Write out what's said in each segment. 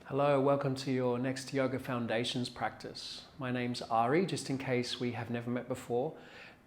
Hello, welcome to your next Yoga Foundations practice. My name's Ari, just in case we have never met before.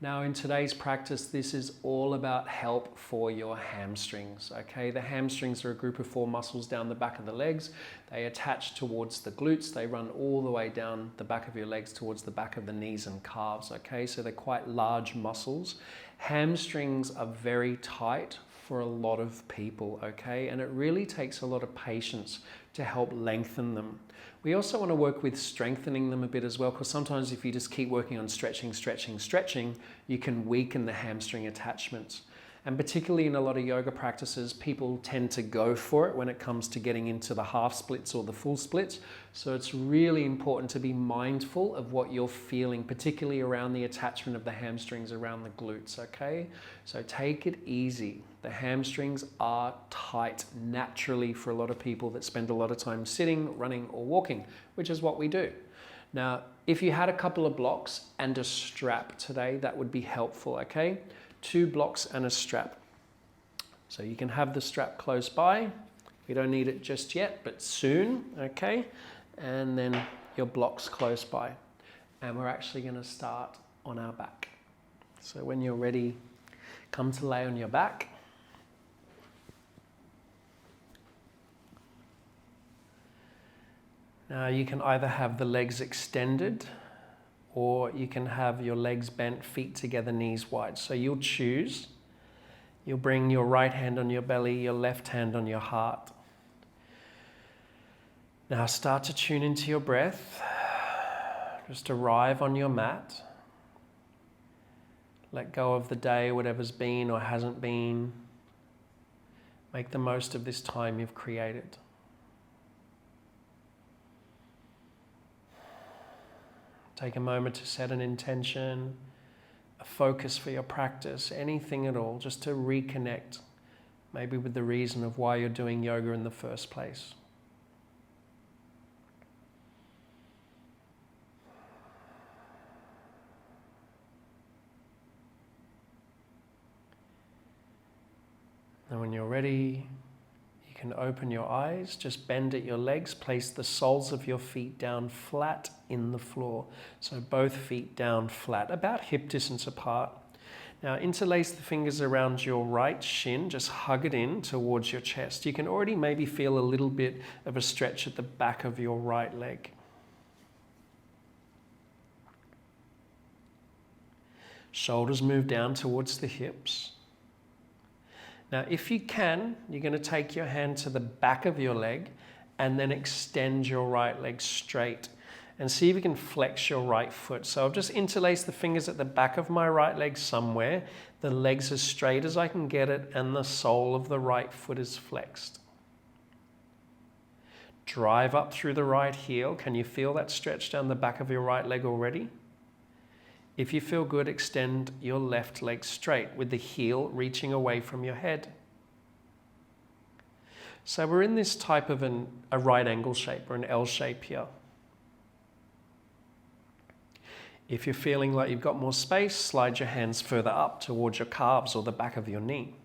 Now in today's practice, this is all about help for your hamstrings, okay? The hamstrings are a group of 4 muscles down the back of the legs. They attach towards the glutes. They run all the way down the back of your legs towards the back of the knees and calves, okay? So they're quite large muscles. Hamstrings are very tight for a lot of people, okay? And it really takes a lot of patience to help lengthen them. We also want to work with strengthening them a bit as well, because sometimes if you just keep working on stretching, you can weaken the hamstring attachments. And particularly in a lot of yoga practices, people tend to go for it when it comes to getting into the half splits or the full splits. So it's really important to be mindful of what you're feeling, particularly around the attachment of the hamstrings around the glutes, okay? So take it easy. The hamstrings are tight naturally for a lot of people that spend a lot of time sitting, running, or walking, which is what we do. Now, if you had a couple of blocks and a strap today, that would be helpful, okay? 2 blocks and a strap. So you can have the strap close by. You don't need it just yet, but soon, okay? And then your blocks close by. And we're actually going to start on our back. So when you're ready, come to lay on your back. Now you can either have the legs extended, or you can have your legs bent, feet together, knees wide. So you'll choose. You'll bring your right hand on your belly, your left hand on your heart. Now start to tune into your breath. Just arrive on your mat. Let go of the day, whatever's been or hasn't been. Make the most of this time you've created. Take a moment to set an intention, a focus for your practice, anything at all, just to reconnect, maybe with the reason of why you're doing yoga in the first place. And when you're ready, you can open your eyes, just bend at your legs, place the soles of your feet down flat in the floor. So both feet down flat, about hip distance apart. Now interlace the fingers around your right shin, just hug it in towards your chest. You can already maybe feel a little bit of a stretch at the back of your right leg. Shoulders move down towards the hips. Now, if you can, you're going to take your hand to the back of your leg and then extend your right leg straight and see if you can flex your right foot. So I've just interlaced the fingers at the back of my right leg somewhere. The leg's as straight as I can get it and the sole of the right foot is flexed. Drive up through the right heel. Can you feel that stretch down the back of your right leg already? If you feel good, extend your left leg straight with the heel reaching away from your head. So we're in this type of a right angle shape or an L shape here. If you're feeling like you've got more space, slide your hands further up towards your calves or the back of your knee.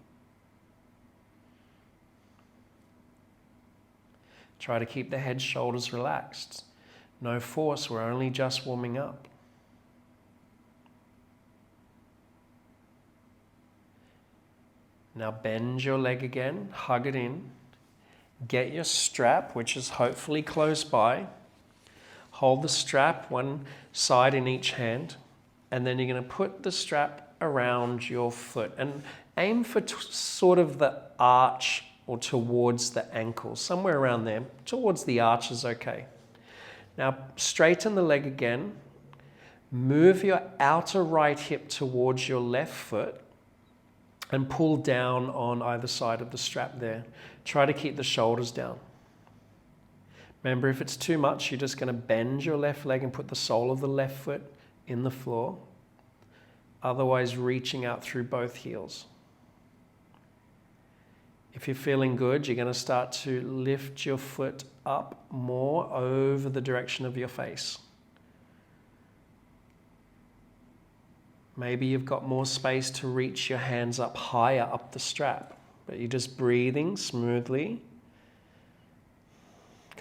Try to keep the head, shoulders relaxed. No force, we're only just warming up. Now bend your leg again, hug it in. Get your strap, which is hopefully close by. Hold the strap one side in each hand, and then you're going to put the strap around your foot and aim for sort of the arch or towards the ankle, somewhere around there. Towards the arch is okay. Now straighten the leg again. Move your outer right hip towards your left foot and pull down on either side of the strap there. Try to keep the shoulders down. Remember, if it's too much, you're just going to bend your left leg and put the sole of the left foot in the floor. Otherwise, reaching out through both heels. If you're feeling good, you're going to start to lift your foot up more over the direction of your face. Maybe you've got more space to reach your hands up higher up the strap, but you're just breathing smoothly.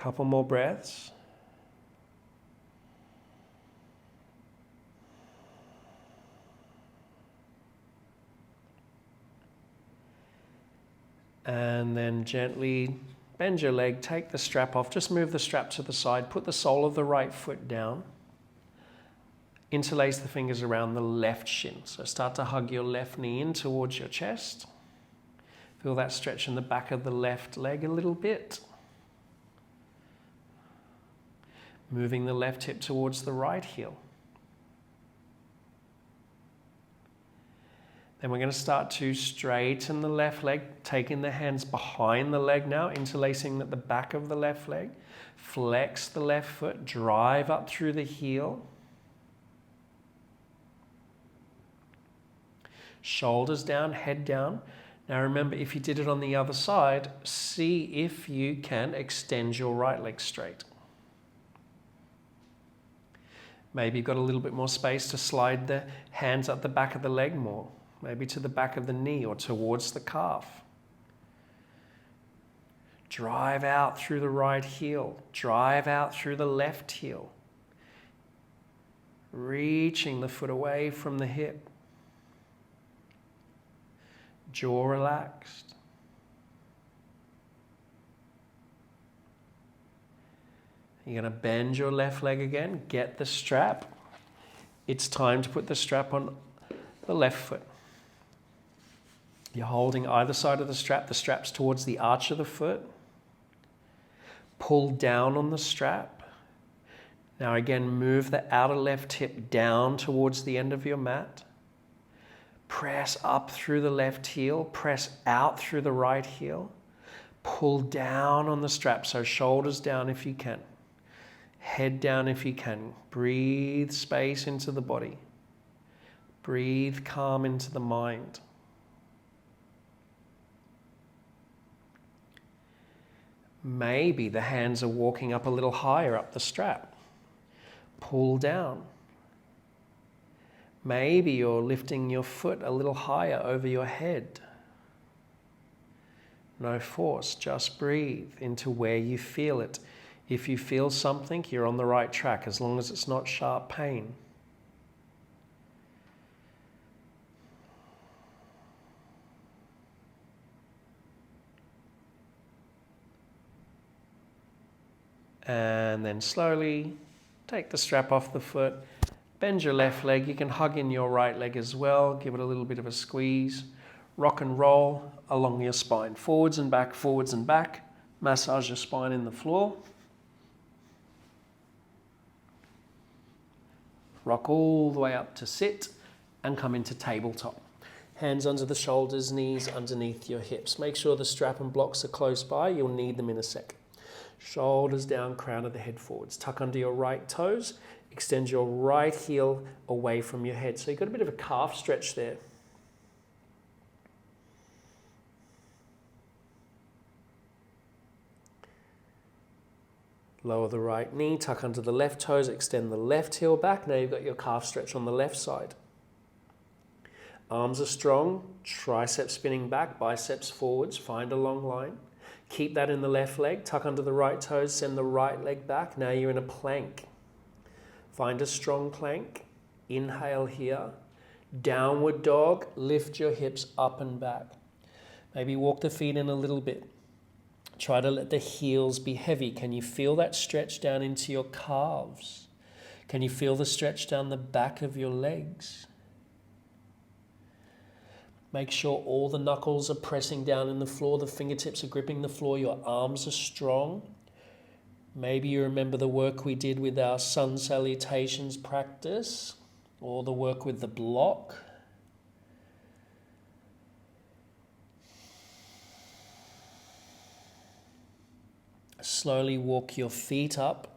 Couple more breaths. And then gently bend your leg, take the strap off, just move the strap to the side, put the sole of the right foot down. Interlace the fingers around the left shin. So start to hug your left knee in towards your chest. Feel that stretch in the back of the left leg a little bit. Moving the left hip towards the right heel. Then we're going to start to straighten the left leg, taking the hands behind the leg now, interlacing at the back of the left leg. Flex the left foot, drive up through the heel. Shoulders down, head down. Now remember, if you did it on the other side, see if you can extend your right leg straight. Maybe you've got a little bit more space to slide the hands up the back of the leg more. Maybe to the back of the knee or towards the calf. Drive out through the right heel. Drive out through the left heel. Reaching the foot away from the hip. Jaw relaxed. You're going to bend your left leg again. Get the strap. It's time to put the strap on the left foot. You're holding either side of the strap. The strap's towards the arch of the foot. Pull down on the strap. Now again, move the outer left hip down towards the end of your mat. Press up through the left heel. Press out through the right heel. Pull down on the strap, so shoulders down if you can. Head down if you can. Breathe space into the body. Breathe calm into the mind. Maybe the hands are walking up a little higher up the strap. Pull down. Maybe you're lifting your foot a little higher over your head. No force, just breathe into where you feel it. If you feel something, you're on the right track, as long as it's not sharp pain. And then slowly take the strap off the foot, bend your left leg. You can hug in your right leg as well. Give it a little bit of a squeeze. Rock and roll along your spine. Forwards and back, forwards and back. Massage your spine in the floor. Rock all the way up to sit and come into tabletop. Hands under the shoulders, knees underneath your hips. Make sure the strap and blocks are close by. You'll need them in a sec. Shoulders down, crown of the head forwards. Tuck under your right toes. Extend your right heel away from your head. So you've got a bit of a calf stretch there. Lower the right knee, tuck under the left toes, extend the left heel back. Now you've got your calf stretch on the left side. Arms are strong, triceps spinning back, biceps forwards, find a long line. Keep that in the left leg, tuck under the right toes, send the right leg back. Now you're in a plank. Find a strong plank. Inhale here. Downward dog, lift your hips up and back. Maybe walk the feet in a little bit. Try to let the heels be heavy. Can you feel that stretch down into your calves? Can you feel the stretch down the back of your legs? Make sure all the knuckles are pressing down in the floor. The fingertips are gripping the floor. Your arms are strong. Maybe you remember the work we did with our sun salutations practice, or the work with the block. Slowly walk your feet up.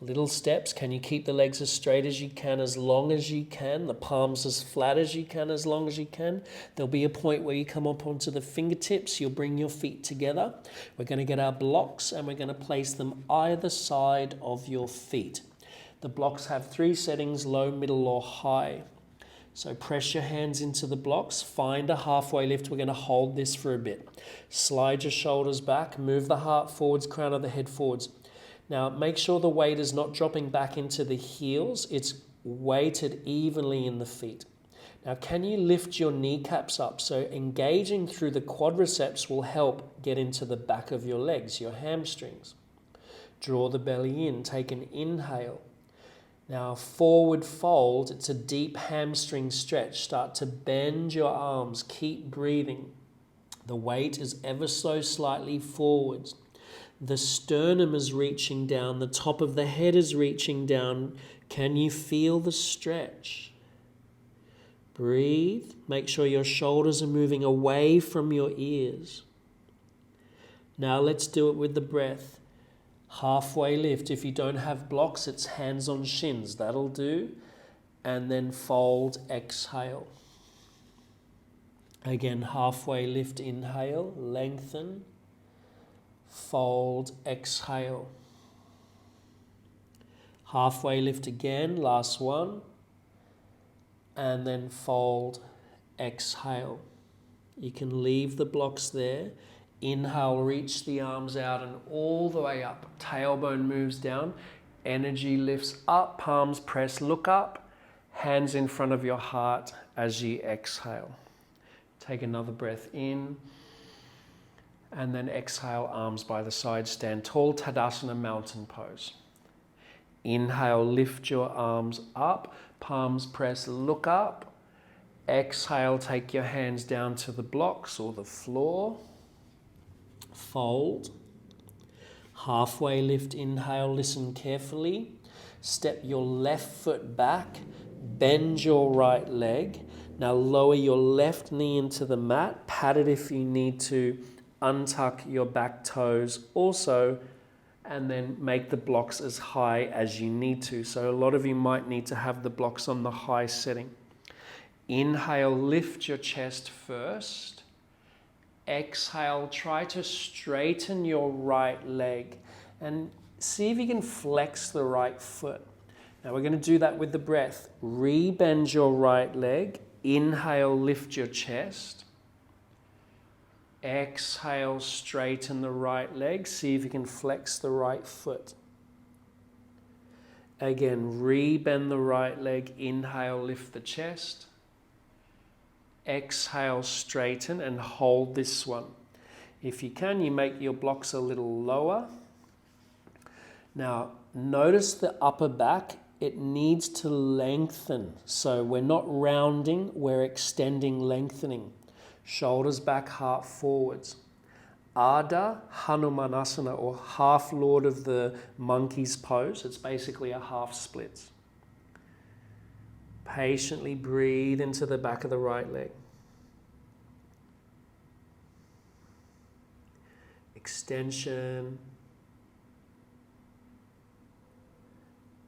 Little steps. Can you keep the legs as straight as you can, as long as you can? The palms as flat as you can, as long as you can. There'll be a point where you come up onto the fingertips. You'll bring your feet together. We're going to get our blocks and we're going to place them either side of your feet. The blocks have 3 settings, low, middle, or high. So press your hands into the blocks. Find a halfway lift. We're going to hold this for a bit. Slide your shoulders back. Move the heart forwards, crown of the head forwards. Now make sure the weight is not dropping back into the heels. It's weighted evenly in the feet. Now can you lift your kneecaps up? So engaging through the quadriceps will help get into the back of your legs, your hamstrings. Draw the belly in, take an inhale. Now forward fold, it's a deep hamstring stretch. Start to bend your arms, keep breathing. The weight is ever so slightly forwards. The sternum is reaching down, the top of the head is reaching down. Can you feel the stretch? Breathe. Make sure your shoulders are moving away from your ears. Now let's do it with the breath. Halfway lift. If you don't have blocks, it's hands on shins. That'll do. And then fold, exhale. Again, halfway lift, inhale, lengthen, fold, exhale. Halfway lift again, last one. And then fold, exhale. You can leave the blocks there. Inhale, reach the arms out and all the way up. Tailbone moves down. Energy lifts up, palms press, look up. Hands in front of your heart as you exhale. Take another breath in. And then exhale, arms by the side. Stand tall, Tadasana, mountain pose. Inhale, lift your arms up. Palms press, look up. Exhale, take your hands down to the blocks or the floor. Fold. Halfway lift, inhale, listen carefully. Step your left foot back. Bend your right leg. Now lower your left knee into the mat. Pat it if you need to. Untuck your back toes also. And then make the blocks as high as you need to. So a lot of you might need to have the blocks on the high setting. Inhale, lift your chest first. Exhale, try to straighten your right leg and see if you can flex the right foot. Now we're going to do that with the breath. Rebend your right leg. Inhale, lift your chest. Exhale, straighten the right leg. See if you can flex the right foot. Again, rebend the right leg. Inhale, lift the chest. Exhale, straighten and hold this one. If you can, you make your blocks a little lower. Now, notice the upper back. It needs to lengthen. So we're not rounding, we're extending, lengthening. Shoulders back, heart forwards. Ardha Hanumanasana, or half Lord of the Monkeys pose. It's basically a half split. Patiently breathe into the back of the right leg. Extension.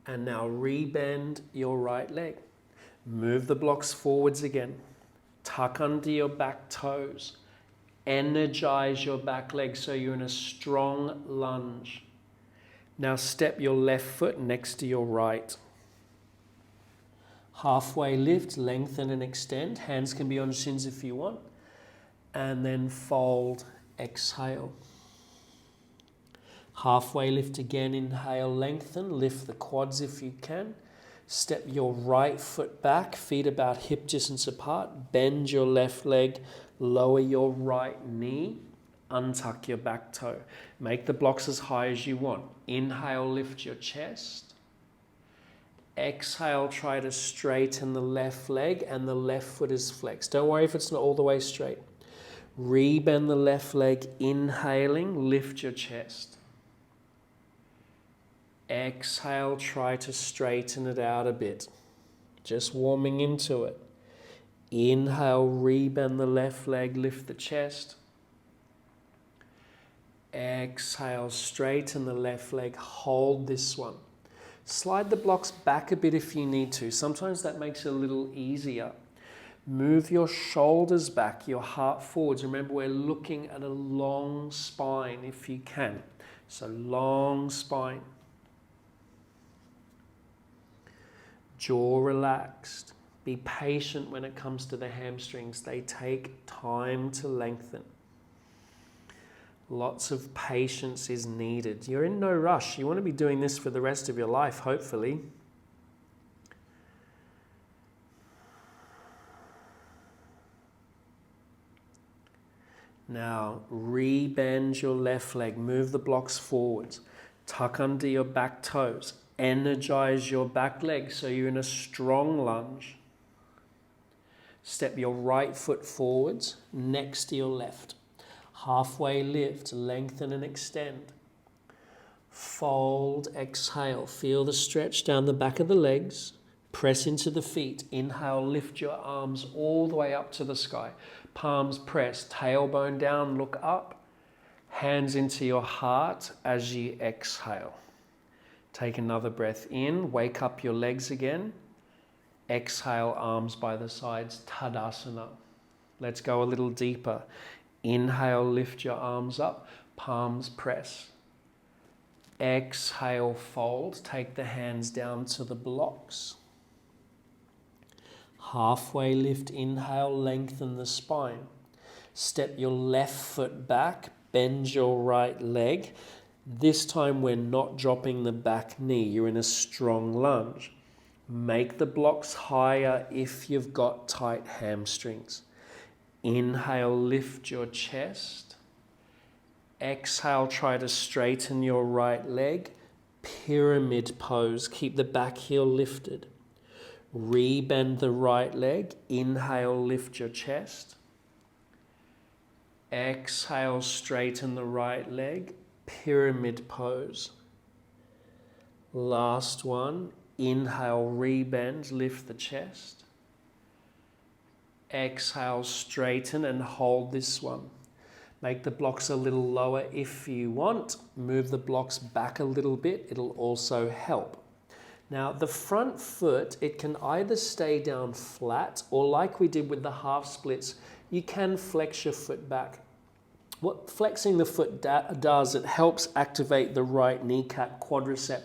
And now rebend your right leg. Move the blocks forwards again. Tuck under your back toes. Energize your back leg so you're in a strong lunge. Now step your left foot next to your right. Halfway lift, lengthen and extend. Hands can be on shins if you want. And then fold, exhale. Halfway lift again, inhale, lengthen. Lift the quads if you can. Step your right foot back, feet about hip distance apart. Bend your left leg, lower your right knee. Untuck your back toe. Make the blocks as high as you want. Inhale, lift your chest. Exhale, try to straighten the left leg and the left foot is flexed. Don't worry if it's not all the way straight. Rebend the left leg, inhaling, lift your chest. Exhale, try to straighten it out a bit. Just warming into it. Inhale, rebend the left leg, lift the chest. Exhale, straighten the left leg, hold this one. Slide the blocks back a bit if you need to. Sometimes that makes it a little easier. Move your shoulders back, your heart forwards. Remember, we're looking at a long spine if you can. So long spine. Jaw relaxed. Be patient when it comes to the hamstrings. They take time to lengthen. Lots of patience is needed. You're in no rush. You want to be doing this for the rest of your life, hopefully. Now, re-bend your left leg. Move the blocks forwards. Tuck under your back toes. Energize your back leg so you're in a strong lunge. Step your right foot forwards next to your left. Halfway lift, lengthen and extend. Fold, exhale. Feel the stretch down the back of the legs. Press into the feet. Inhale, lift your arms all the way up to the sky. Palms press, tailbone down, look up. Hands into your heart as you exhale. Take another breath in, wake up your legs again. Exhale, arms by the sides, Tadasana. Let's go a little deeper. Inhale, lift your arms up, palms press. Exhale, fold, take the hands down to the blocks. Halfway lift, inhale, lengthen the spine. Step your left foot back, bend your right leg. This time we're not dropping the back knee, you're in a strong lunge. Make the blocks higher if you've got tight hamstrings. Inhale, lift your chest. Exhale, try to straighten your right leg. Pyramid pose, keep the back heel lifted. Rebend the right leg. Inhale, lift your chest. Exhale, straighten the right leg. Pyramid pose. Last one. Inhale, rebend, lift the chest. Exhale, straighten and hold this one. Make the blocks a little lower if you want. Move the blocks back a little bit. It'll also help. Now, the front foot, it can either stay down flat or like we did with the half splits, you can flex your foot back. What flexing the foot does, it helps activate the right kneecap quadricep.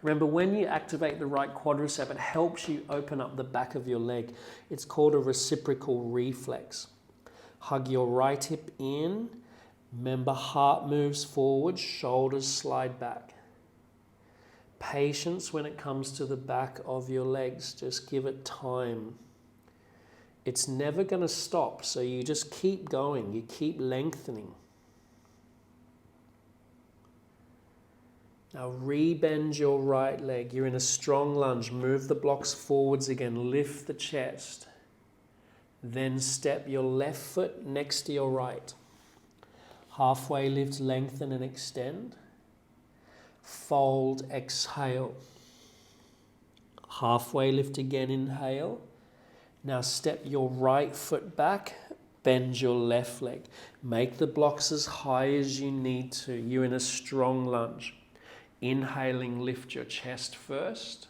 Remember, when you activate the right quadricep, it helps you open up the back of your leg. It's called a reciprocal reflex. Hug your right hip in. Remember, heart moves forward, shoulders slide back. Patience when it comes to the back of your legs. Just give it time. It's never going to stop, so you just keep going. You keep lengthening. Now rebend your right leg. You're in a strong lunge. Move the blocks forwards again. Lift the chest. Then step your left foot next to your right. Halfway lift, lengthen and extend. Fold, exhale. Halfway lift again, inhale. Now step your right foot back. Bend your left leg. Make the blocks as high as you need to. You're in a strong lunge. Inhaling, lift your chest first.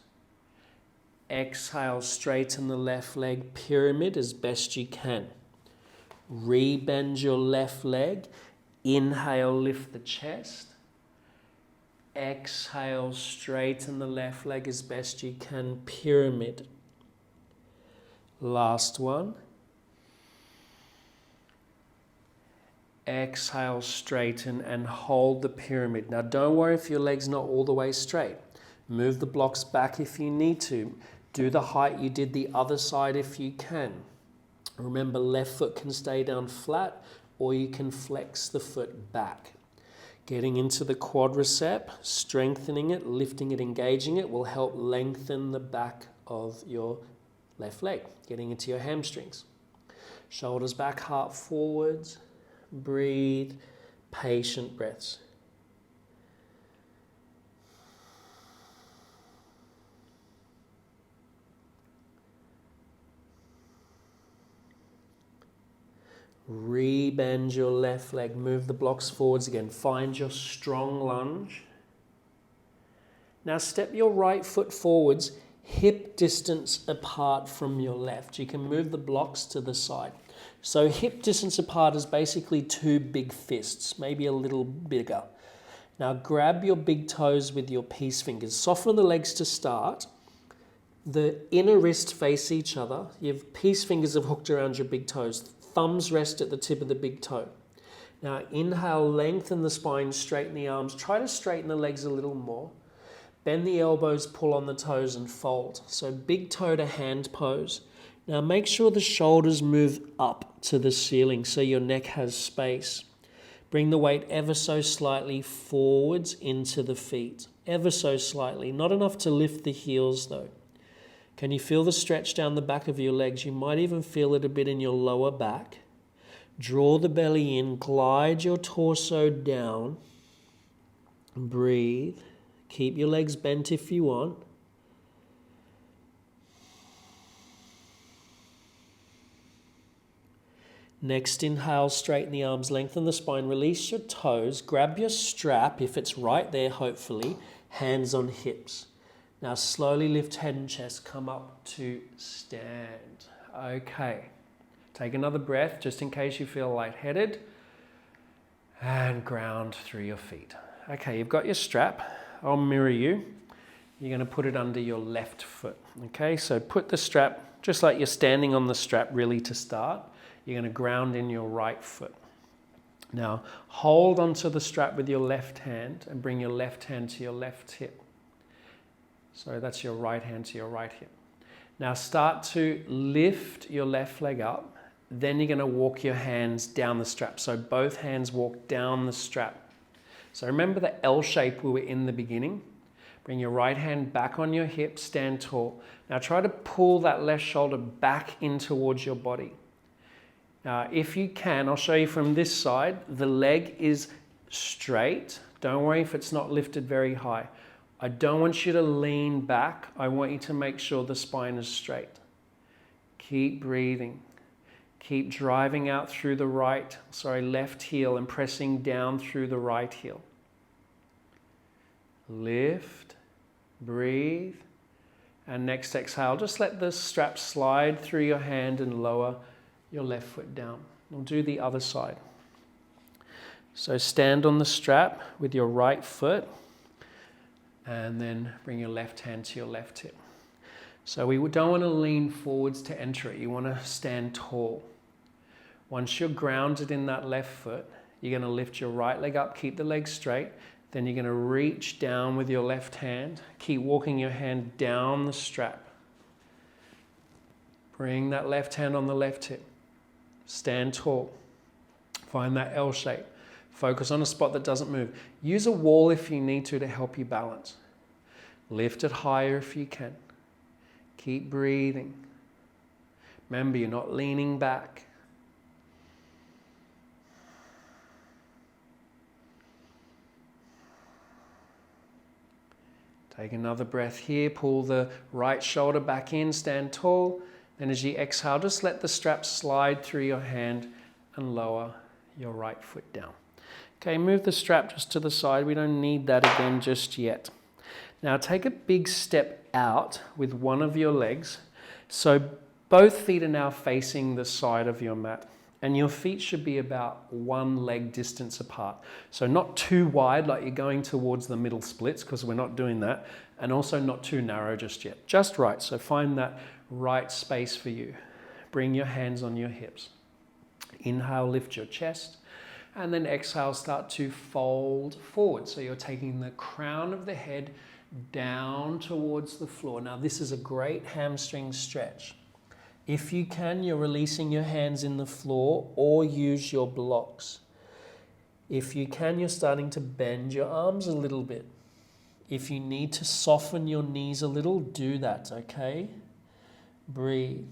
Exhale, straighten the left leg, pyramid as best you can. Rebend your left leg. Inhale, lift the chest. Exhale, straighten the left leg as best you can, pyramid. Last one. Exhale, straighten and hold the pyramid. Now don't worry if your leg's not all the way straight. Move the blocks back if you need to. Do the height you did the other side if you can. Remember, left foot can stay down flat or you can flex the foot back. Getting into the quadricep, strengthening it, lifting it, engaging it will help lengthen the back of your left leg. Getting into your hamstrings. Shoulders back, heart forwards. Breathe, patient breaths. Rebend your left leg. Move the blocks forwards again. Find your strong lunge. Now step your right foot forwards, hip distance apart from your left. You can move the blocks to the side. So hip distance apart is basically two big fists, maybe a little bigger. Now grab your big toes with your peace fingers. Soften the legs to start. The inner wrists face each other. Your peace fingers have hooked around your big toes. Thumbs rest at the tip of the big toe. Now inhale, lengthen the spine, straighten the arms. Try to straighten the legs a little more. Bend the elbows, pull on the toes and fold. So big toe to hand pose. Now make sure the shoulders move up to the ceiling so your neck has space. Bring the weight ever so slightly forwards into the feet. Ever so slightly. Not enough to lift the heels though. Can you feel the stretch down the back of your legs? You might even feel it a bit in your lower back. Draw the belly in, glide your torso down. Breathe. Keep your legs bent if you want. Next inhale, straighten the arms, lengthen the spine, release your toes, grab your strap if it's right there hopefully, hands on hips. Now slowly lift head and chest, come up to stand. Okay, take another breath just in case you feel lightheaded and ground through your feet. Okay, you've got your strap. I'll mirror you. You're going to put it under your left foot. Okay, so put the strap just like you're standing on the strap really to start. You're going to ground in your right foot. Now hold onto the strap with your left hand and bring your left hand to your left hip. So that's your right hand to your right hip. Now start to lift your left leg up. Then you're going to walk your hands down the strap. So both hands walk down the strap. So remember the L shape we were in the beginning. Bring your right hand back on your hip, stand tall. Now try to pull that left shoulder back in towards your body. Now if you can, I'll show you from this side, the leg is straight. Don't worry if it's not lifted very high. I don't want you to lean back. I want you to make sure the spine is straight. Keep breathing. Keep driving out through the left heel and pressing down through the right heel. Lift, breathe, and next exhale, just let the strap slide through your hand and lower your left foot down. We'll do the other side. So stand on the strap with your right foot and then bring your left hand to your left hip. So we don't want to lean forwards to enter it. You want to stand tall. Once you're grounded in that left foot, you're going to lift your right leg up, keep the leg straight. Then you're going to reach down with your left hand. Keep walking your hand down the strap. Bring that left hand on the left hip. Stand tall. Find that L shape. Focus on a spot that doesn't move. Use a wall if you need to help you balance. Lift it higher if you can. Keep breathing. Remember, you're not leaning back. Take another breath here. Pull the right shoulder back in. Stand tall. Then as you exhale, just let the strap slide through your hand and lower your right foot down. Okay, move the strap just to the side. We don't need that again just yet. Now take a big step out with one of your legs. So both feet are now facing the side of your mat. And your feet should be about one leg distance apart. So not too wide like you're going towards the middle splits, because we're not doing that. And also not too narrow just yet. Just right. So find that right space for you. Bring your hands on your hips. Inhale, lift your chest. And then exhale, start to fold forward. So you're taking the crown of the head down towards the floor. Now this is a great hamstring stretch. If you can, you're releasing your hands in the floor or use your blocks. If you can, you're starting to bend your arms a little bit. If you need to soften your knees a little, do that, okay? Breathe.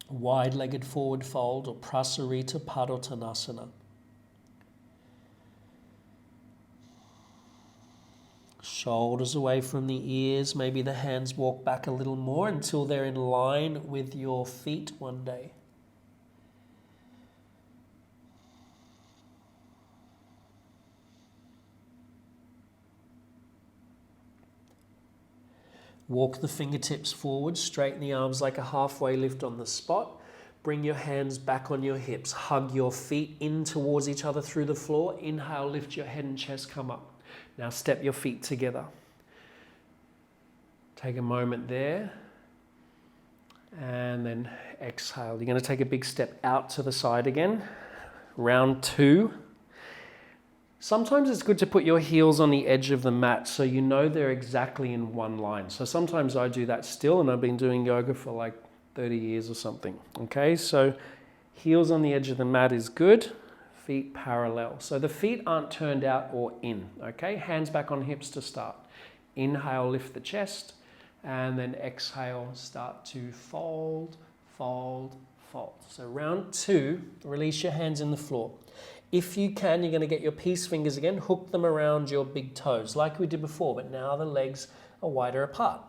Wide-legged forward fold or Prasarita Padottanasana. Shoulders away from the ears. Maybe the hands walk back a little more until they're in line with your feet one day. Walk the fingertips forward, straighten the arms like a halfway lift on the spot. Bring your hands back on your hips. Hug your feet in towards each other through the floor. Inhale, lift your head and chest, come up. Now step your feet together. Take a moment there. And then exhale. You're going to take a big step out to the side again. Round 2. Sometimes it's good to put your heels on the edge of the mat so you know they're exactly in one line. So sometimes I do that still, and I've been doing yoga for like 30 years or something. Okay, so heels on the edge of the mat is good. Feet parallel. So the feet aren't turned out or in. Okay, hands back on hips to start. Inhale, lift the chest, and then exhale, start to fold, fold, fold. So round 2, release your hands in the floor. If you can, you're going to get your peace fingers again, hook them around your big toes like we did before, but now the legs are wider apart.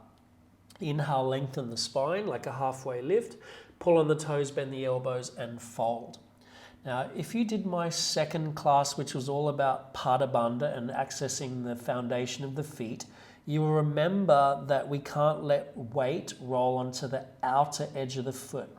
Inhale, lengthen the spine like a halfway lift, pull on the toes, bend the elbows, and fold. Now, if you did my second class, which was all about Pada Bandha and accessing the foundation of the feet, you will remember that we can't let weight roll onto the outer edge of the foot.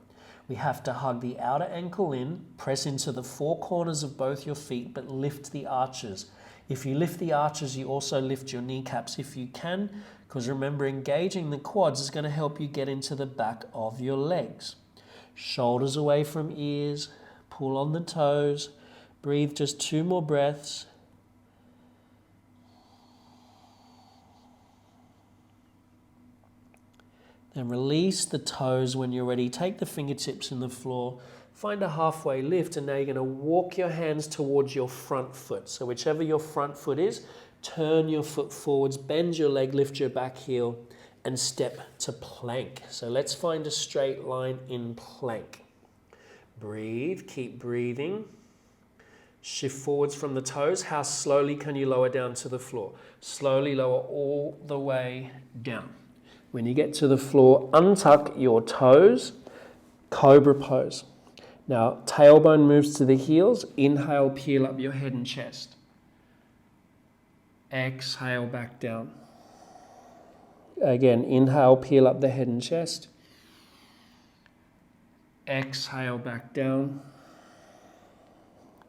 We have to hug the outer ankle in, press into the 4 corners of both your feet, but lift the arches. If you lift the arches, you also lift your kneecaps if you can, because remember, engaging the quads is going to help you get into the back of your legs. Shoulders away from ears, pull on the toes, breathe just 2 more breaths. Then release the toes when you're ready. Take the fingertips in the floor. Find a halfway lift, and now you're going to walk your hands towards your front foot. So whichever your front foot is, turn your foot forwards, bend your leg, lift your back heel, and step to plank. So let's find a straight line in plank. Breathe, keep breathing. Shift forwards from the toes. How slowly can you lower down to the floor? Slowly lower all the way down. When you get to the floor, untuck your toes, cobra pose. Now, tailbone moves to the heels. Inhale, peel up your head and chest. Exhale, back down. Again, inhale, peel up the head and chest. Exhale, back down.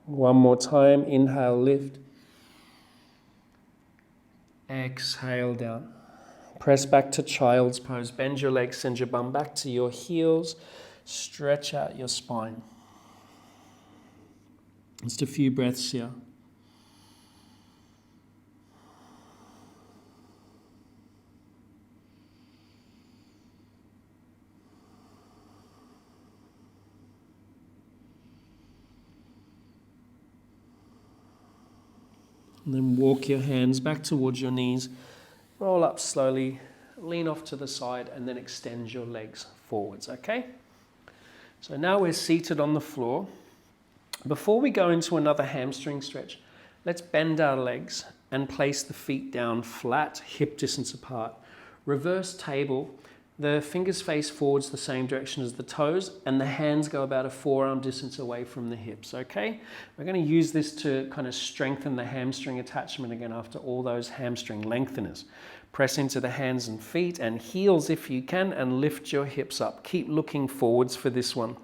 One more time, inhale, lift. Exhale, down. Press back to child's pose. Bend your legs, send your bum back to your heels. Stretch out your spine. Just a few breaths here. And then walk your hands back towards your knees. Roll up slowly, lean off to the side, and then extend your legs forwards, okay? So now we're seated on the floor. Before we go into another hamstring stretch, let's bend our legs and place the feet down flat, hip distance apart. Reverse table. The fingers face forwards the same direction as the toes, and the hands go about a forearm distance away from the hips, okay? We're going to use this to kind of strengthen the hamstring attachment again after all those hamstring lengtheners. Press into the hands and feet and heels if you can, and lift your hips up. Keep looking forwards for this one.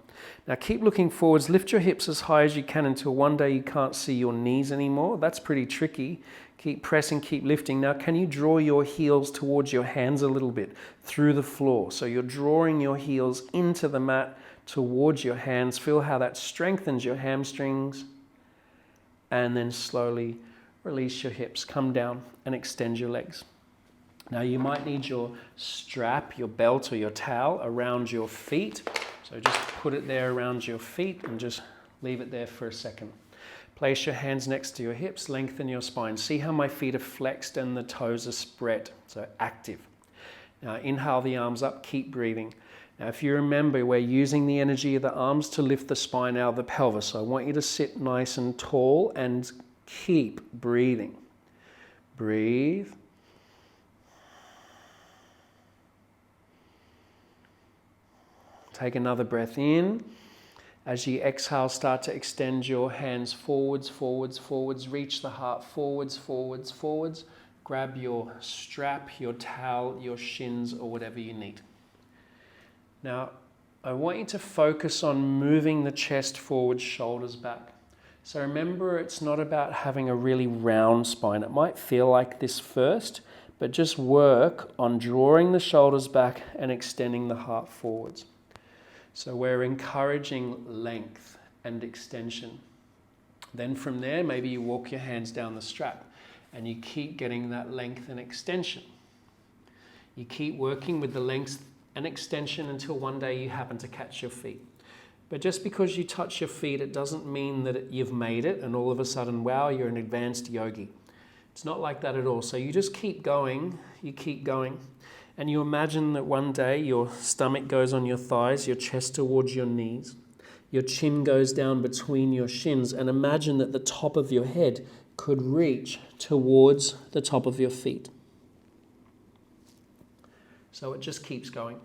Now keep looking forwards, lift your hips as high as you can until one day you can't see your knees anymore. That's pretty tricky. Keep pressing, keep lifting. Now, can you draw your heels towards your hands a little bit through the floor? So you're drawing your heels into the mat towards your hands. Feel how that strengthens your hamstrings. And then slowly release your hips. Come down and extend your legs. Now, you might need your strap, your belt, or your towel around your feet. So just put it there around your feet and just leave it there for a second. Place your hands next to your hips, lengthen your spine. See how my feet are flexed and the toes are spread, so active. Now inhale the arms up, keep breathing. Now if you remember, we're using the energy of the arms to lift the spine out of the pelvis. So I want you to sit nice and tall and keep breathing. Breathe. Take another breath in. As you exhale, start to extend your hands forwards, forwards, forwards. Reach the heart forwards, forwards, forwards. Grab your strap, your towel, your shins, or whatever you need. Now, I want you to focus on moving the chest forward, shoulders back. So remember, it's not about having a really round spine. It might feel like this first, but just work on drawing the shoulders back and extending the heart forwards. So we're encouraging length and extension. Then from there, maybe you walk your hands down the strap and you keep getting that length and extension. You keep working with the length and extension until one day you happen to catch your feet. But just because you touch your feet, it doesn't mean that you've made it and all of a sudden, wow, you're an advanced yogi. It's not like that at all. So you just keep going, and you imagine that one day your stomach goes on your thighs, your chest towards your knees, your chin goes down between your shins, and imagine that the top of your head could reach towards the top of your feet. So it just keeps going.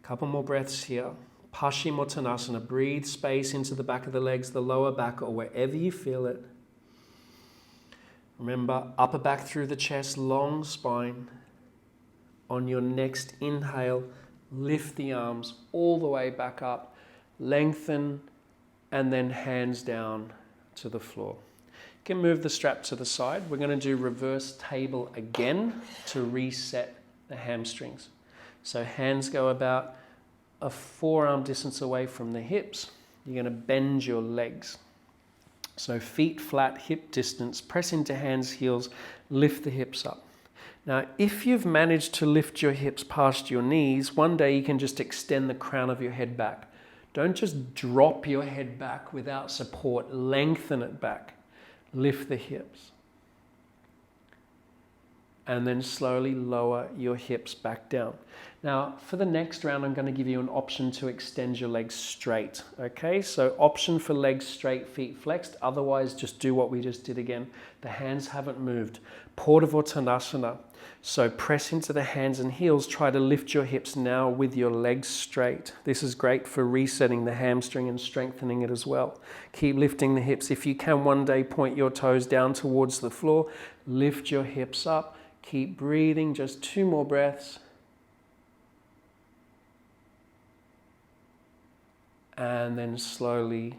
A couple more breaths here. Paschimottanasana. Breathe space into the back of the legs, the lower back, or wherever you feel it. Remember, upper back through the chest, long spine. On your next inhale, lift the arms all the way back up, lengthen, and then hands down to the floor. You can move the strap to the side. We're going to do reverse table again to reset the hamstrings. So hands go about a forearm distance away from the hips. You're going to bend your legs. So feet flat, hip distance, press into hands, heels, lift the hips up. Now, if you've managed to lift your hips past your knees, one day you can just extend the crown of your head back. Don't just drop your head back without support. Lengthen it back. Lift the hips. And then slowly lower your hips back down. Now, for the next round, I'm going to give you an option to extend your legs straight. Okay, so option for legs straight, feet flexed. Otherwise, just do what we just did again. The hands haven't moved. Purdhavottanasana. So press into the hands and heels. Try to lift your hips now with your legs straight. This is great for resetting the hamstring and strengthening it as well. Keep lifting the hips. If you can one day point your toes down towards the floor, lift your hips up. Keep breathing, just 2 more breaths. And then slowly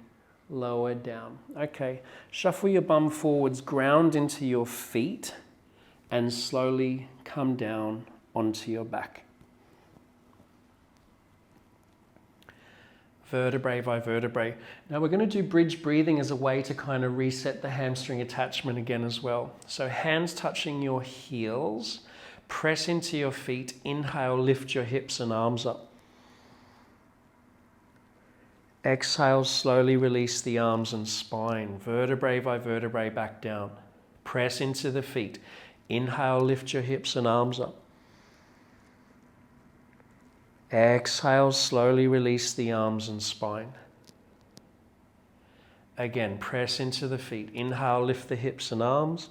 lower down. Okay, shuffle your bum forwards, ground into your feet, and slowly come down onto your back. Vertebrae by vertebrae. Now we're going to do bridge breathing as a way to kind of reset the hamstring attachment again as well. So hands touching your heels, press into your feet, inhale, lift your hips and arms up. Exhale, slowly release the arms and spine, vertebrae by vertebrae back down. Press into the feet, inhale, lift your hips and arms up. Exhale, slowly release the arms and spine. Again, press into the feet. Inhale, lift the hips and arms.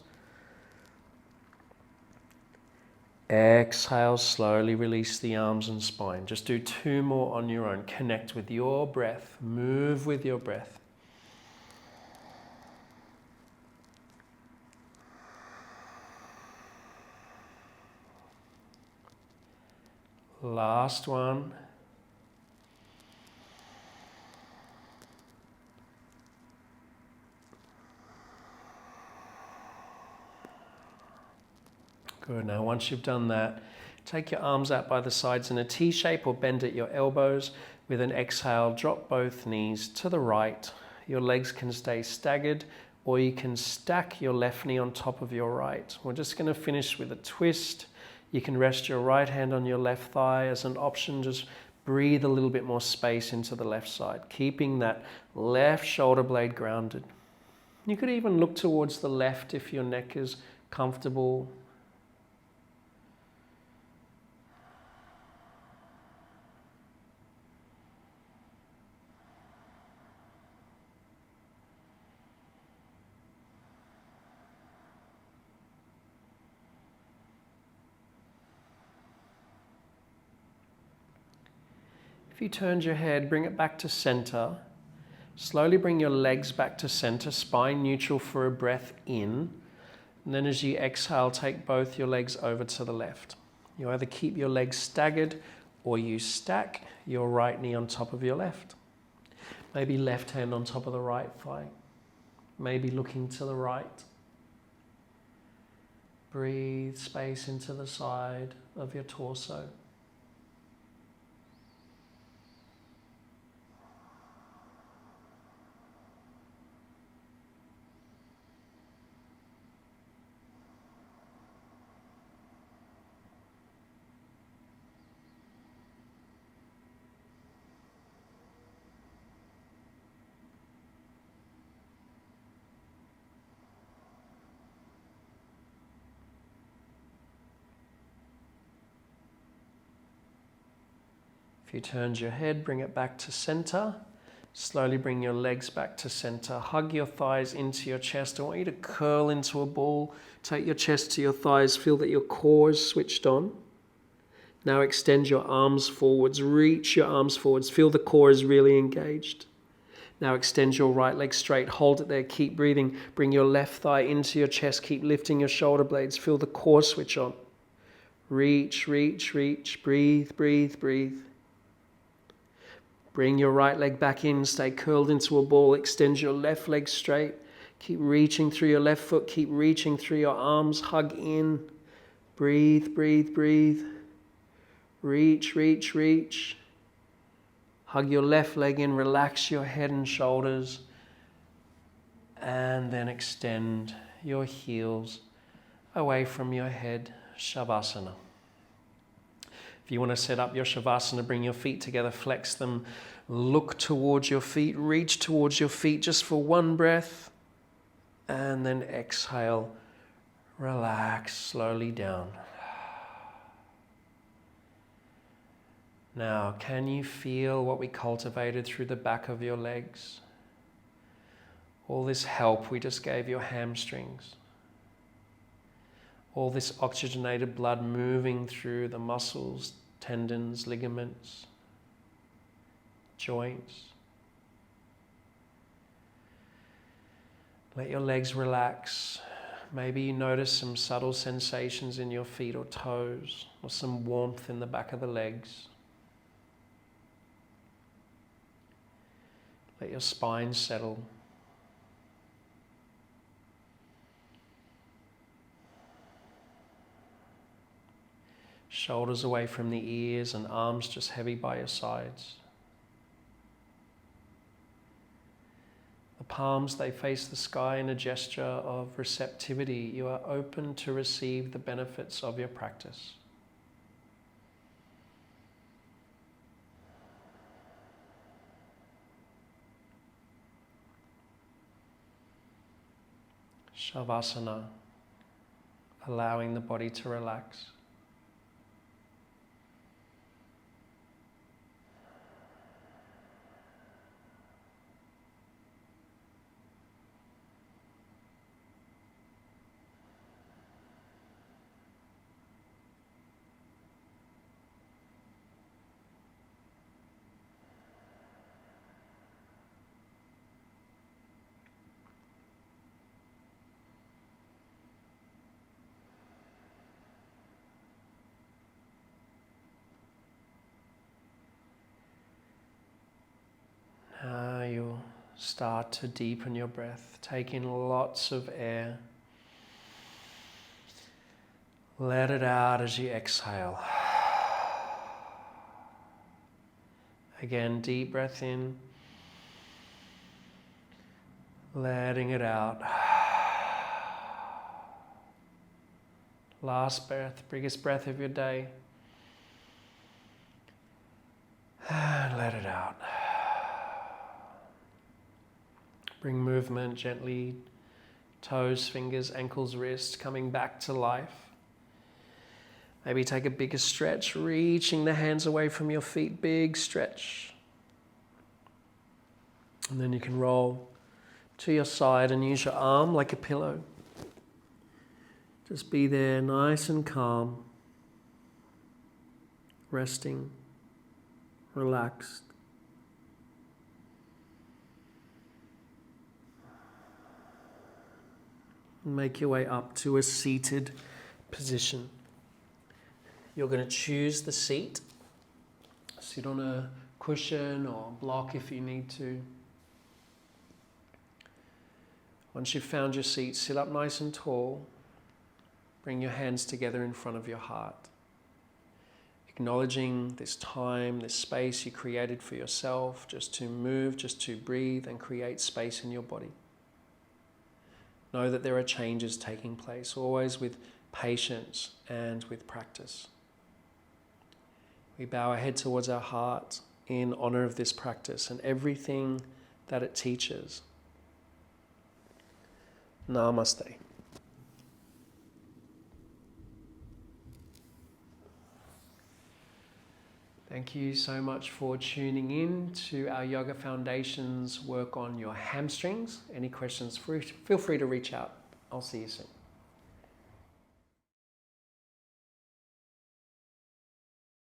Exhale, slowly release the arms and spine. Just do 2 more on your own. Connect with your breath. Move with your breath. Last one. Good. Now once you've done that, take your arms out by the sides in a T shape or bend at your elbows. With an exhale, drop both knees to the right. Your legs can stay staggered, or you can stack your left knee on top of your right. We're just going to finish with a twist. You can rest your right hand on your left thigh as an option. Just breathe a little bit more space into the left side, keeping that left shoulder blade grounded. You could even look towards the left if your neck is comfortable. If you turned your head, bring it back to center. Slowly bring your legs back to center, spine neutral for a breath in. And then as you exhale, take both your legs over to the left. You either keep your legs staggered or you stack your right knee on top of your left. Maybe left hand on top of the right thigh. Maybe looking to the right. Breathe space into the side of your torso. If you turned your head, bring it back to center. Slowly bring your legs back to center. Hug your thighs into your chest. I want you to curl into a ball. Take your chest to your thighs. Feel that your core is switched on. Now extend your arms forwards. Reach your arms forwards. Feel the core is really engaged. Now extend your right leg straight. Hold it there. Keep breathing. Bring your left thigh into your chest. Keep lifting your shoulder blades. Feel the core switch on. Reach, reach, reach. Breathe, breathe, breathe. Bring your right leg back in, stay curled into a ball, extend your left leg straight. Keep reaching through your left foot, keep reaching through your arms, hug in. Breathe, breathe, breathe. Reach, reach, reach. Hug your left leg in, relax your head and shoulders. And then extend your heels away from your head, Shavasana. If you want to set up your Shavasana, bring your feet together, flex them, look towards your feet, reach towards your feet just for one breath, and then exhale, relax slowly down. Now, can you feel what we cultivated through the back of your legs? All this help we just gave your hamstrings. All this oxygenated blood moving through the muscles, tendons, ligaments, joints. Let your legs relax. Maybe you notice some subtle sensations in your feet or toes, or some warmth in the back of the legs. Let your spine settle. Shoulders away from the ears and arms just heavy by your sides. The palms, they face the sky in a gesture of receptivity. You are open to receive the benefits of your practice. Shavasana, allowing the body to relax. Now you'll start to deepen your breath. Take in lots of air. Let it out as you exhale. Again, deep breath in. Letting it out. Last breath, biggest breath of your day. And let it out. Bring movement gently, toes, fingers, ankles, wrists, coming back to life. Maybe take a bigger stretch, reaching the hands away from your feet, big stretch. And then you can roll to your side and use your arm like a pillow. Just be there, nice and calm, resting, relaxed. Make your way up to a seated position. You're going to choose the seat. Sit on a cushion or block if you need to. Once you've found your seat, sit up nice and tall. Bring your hands together in front of your heart. Acknowledging this time, this space you created for yourself, just to move, just to breathe and create space in your body. Know that there are changes taking place, always with patience and with practice. We bow our head towards our heart in honor of this practice and everything that it teaches. Namaste. Thank you so much for tuning in to our Yoga Foundations work on your hamstrings. Any questions, feel free to reach out. I'll see you soon.